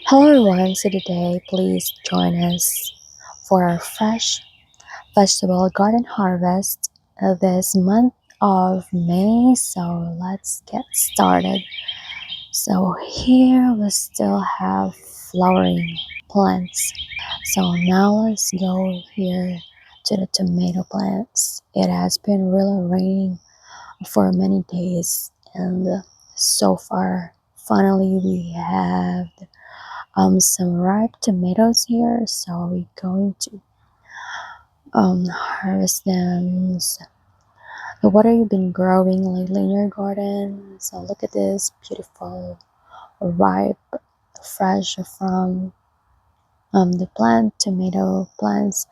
Hello everyone, so today please join us for our fresh vegetable garden harvest this month of May. So let's get started. So here we still have flowering plants. So now let's go here to the tomato plants. It has been really raining for many days, and so far finally we have some ripe tomatoes here, so we're going to harvest them. So what have you been growing lately in your garden? So look at this beautiful ripe fresh from the plant tomato plants.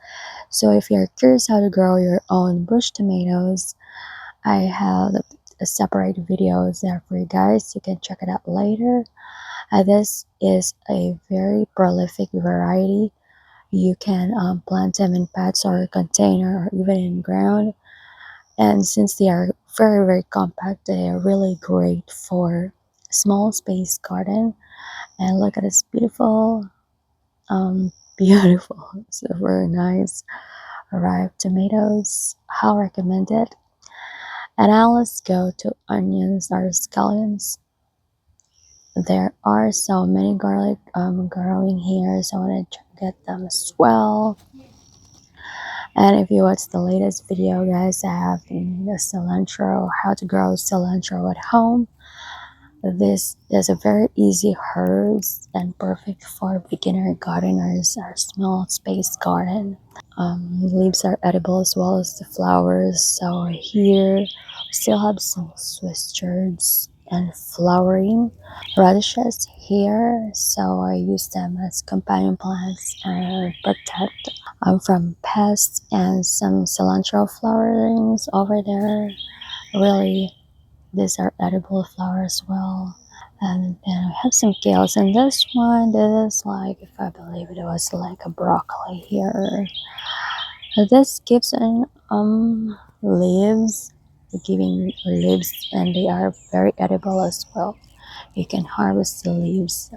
So if you're curious how to grow your own bush tomatoes, I have a separate videos there for you guys. You can check it out later. This is a very prolific variety. You can plant them in pots or container or even in ground. And since they are very compact, they are really great for small space garden. And look at this beautiful, beautiful, so very nice ripe tomatoes. How recommended. And now let's go to onions or scallions. There are so many garlic growing here, so I want to get them as well. And if you watch the latest video, guys, I have the cilantro, how to grow cilantro at home. This is a very easy herbs and perfect for beginner gardeners or small space garden. Leaves are edible as well as the flowers. So here we still have some Swiss chard and flowering radishes here. So I use them as companion plants and protect from pests, and some cilantro flowerings over there. Really, these are edible flowers as well. And then we have some kales, and this one, this is like, if I believe it was like a broccoli here. This gives an leaves, giving leaves, and they are very edible as well. You can harvest the leaves,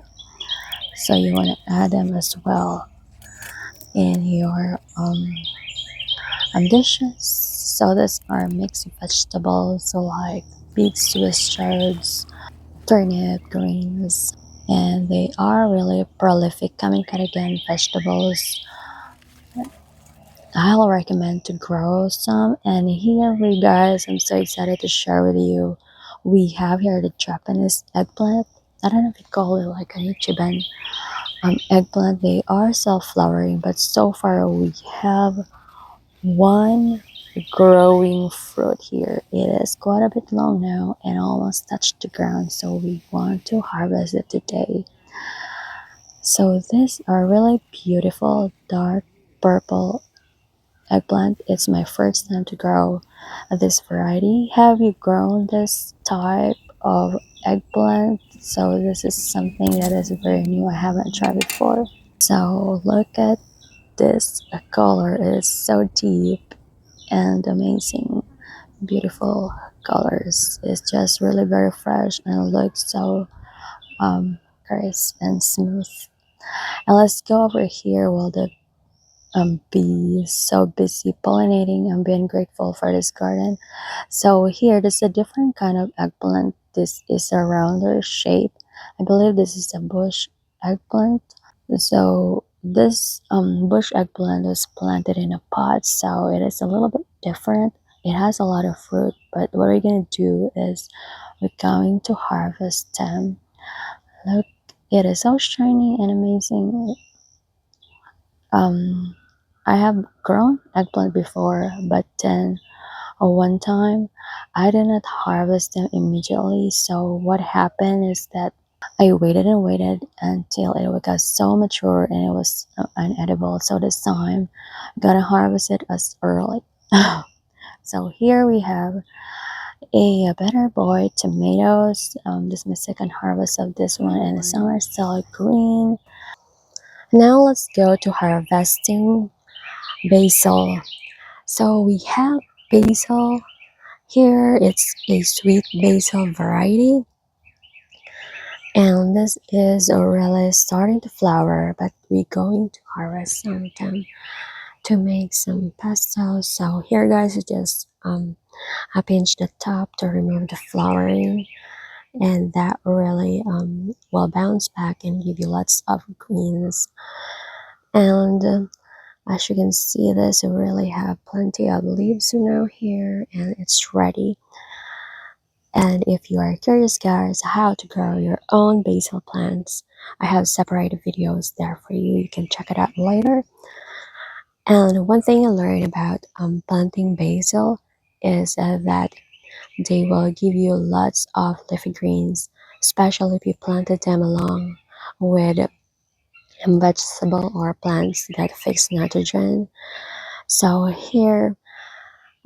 so you want to add them as well in your dishes. So these are mixed vegetables, so like big Swiss chards, turnip greens, and they are really prolific coming cut again vegetables. I highly recommend to grow some. And here we guys, I'm so excited to share with you. We have here the Japanese eggplant. I don't know if you call it like an Ichiban eggplant. They are self-flowering, but so far we have one growing fruit here. It is quite a bit long now and almost touched the ground, so we want to harvest it today. So these are really beautiful dark purple eggplant. It's my first time to grow this variety. Have you grown this type of eggplant? So this is something that is very new. I haven't tried before. So look at this. The color is so deep and amazing. Beautiful colors. It's just really very fresh and looks so crisp and smooth. And let's go over here while the bees so busy pollinating. I'm being grateful for this garden. So here, there's a different kind of eggplant. This is a rounder shape. I believe this is a bush eggplant. So this bush eggplant was planted in a pot, so it is a little bit different. It has a lot of fruit, but what we're gonna do is we're going to harvest them. Look, it is so shiny and amazing. I have grown eggplant before, but then one time I did not harvest them immediately. So what happened is that I waited and waited until it got so mature and it was unedible. So this time I'm gonna harvest it as early. So here we have a better boy tomatoes. This is my second harvest of this one, and some are still green. Now let's go to harvesting basil. So we have basil here. It's a sweet basil variety. And this is already starting to flower, but we're going to harvest some of them to make some pastels. So here guys, you just I pinch the top to remove the flowering, and that really will bounce back and give you lots of greens. And as you can see, this really have plenty of leaves now here, and it's ready. And if you are curious guys how to grow your own basil plants, I have separated videos there for you. You can check it out later. And one thing I learned about planting basil is that they will give you lots of leafy greens, especially if you planted them along with vegetable or plants that fix nitrogen. So here,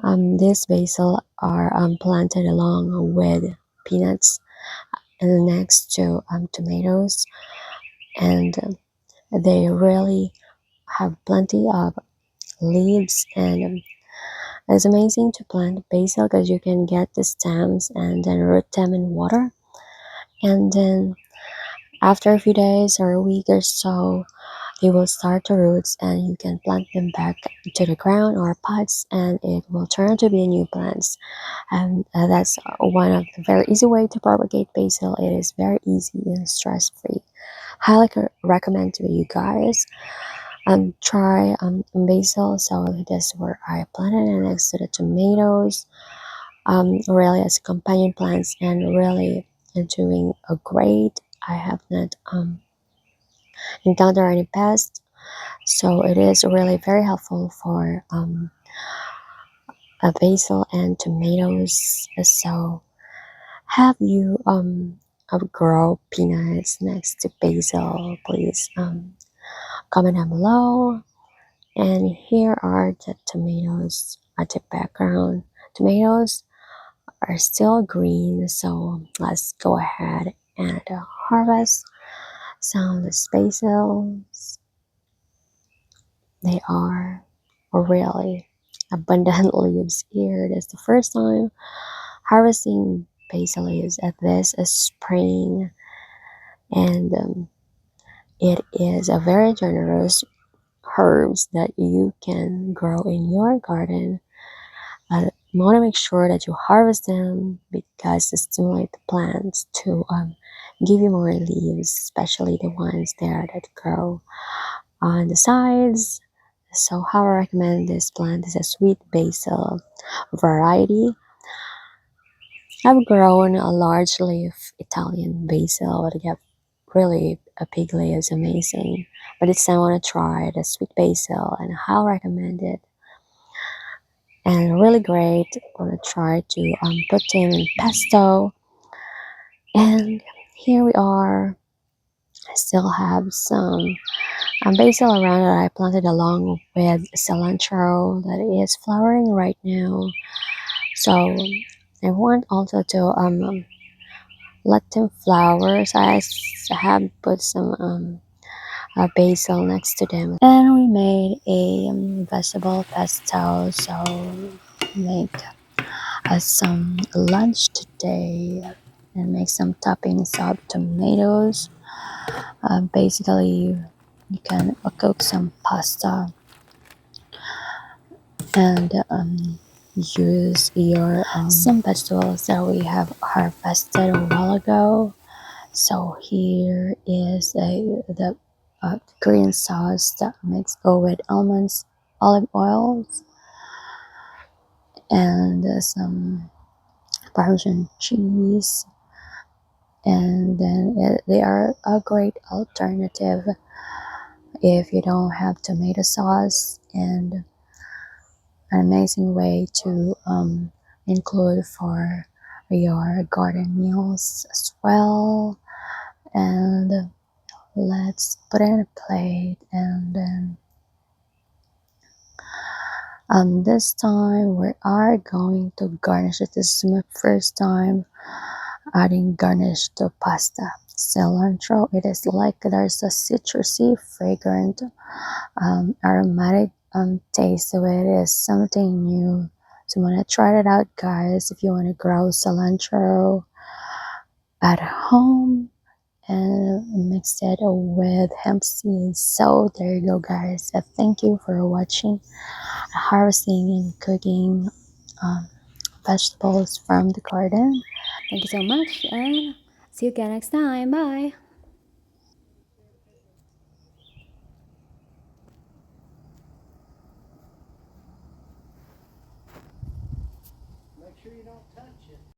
these basil are planted along with peanuts and next to tomatoes, and they really have plenty of leaves. And it's amazing to plant basil because you can get the stems and then root them in water, and then after a few days or a week or so they will start to roots and you can plant them back to the ground or pots and it will turn to be new plants. And that's one of the very easy way to propagate basil. It is very easy and stress free. Highly recommend to you guys try basil. So this is where I planted it next to the tomatoes, really as companion plants, and really doing a great. I have not encountered any pests, so it is really very helpful for basil and tomatoes. So have you grow peanuts next to basil? Please comment down below. And here are the tomatoes at the background. Tomatoes are still green, so let's go ahead and harvest some of the basils. They are really abundant leaves here. It is the first time harvesting basil leaves at this spring, and it is a very generous herbs that you can grow in your garden. You want to make sure that you harvest them because it stimulates the plants to give you more leaves, especially the ones there that grow on the sides. So how I recommend this plant is a sweet basil variety. I've grown a large leaf Italian basil, but get really a big leaf is amazing. But it's time I want to try the sweet basil and how I recommend it. And really great. I want to try to put them in pesto. And here we are. I still have some basil around that I planted along with cilantro that is flowering right now. So I want also to let them flower. So I have put some basil next to them. And we made a vegetable pesto. So make some lunch today and make some toppings of tomatoes. Basically, you can cook some pasta and use your some vegetables that we have harvested a while ago. So here is the green sauce that makes go with almonds, olive oils, and some Parmesan cheese. And then they are a great alternative if you don't have tomato sauce, and an amazing way to include for your garden meals as well. And let's put it in a plate, and then this time we are going to garnish it. This is my first time adding garnish to pasta. Cilantro, it is like there's a citrusy fragrant aromatic taste to it. Is something new, so you want to try it out guys. If you want to grow cilantro at home, and mix it with hemp seeds. So there you go, guys. Thank you for watching harvesting and cooking um, vegetables from the garden. Thank you so much, and see you again next time. Bye.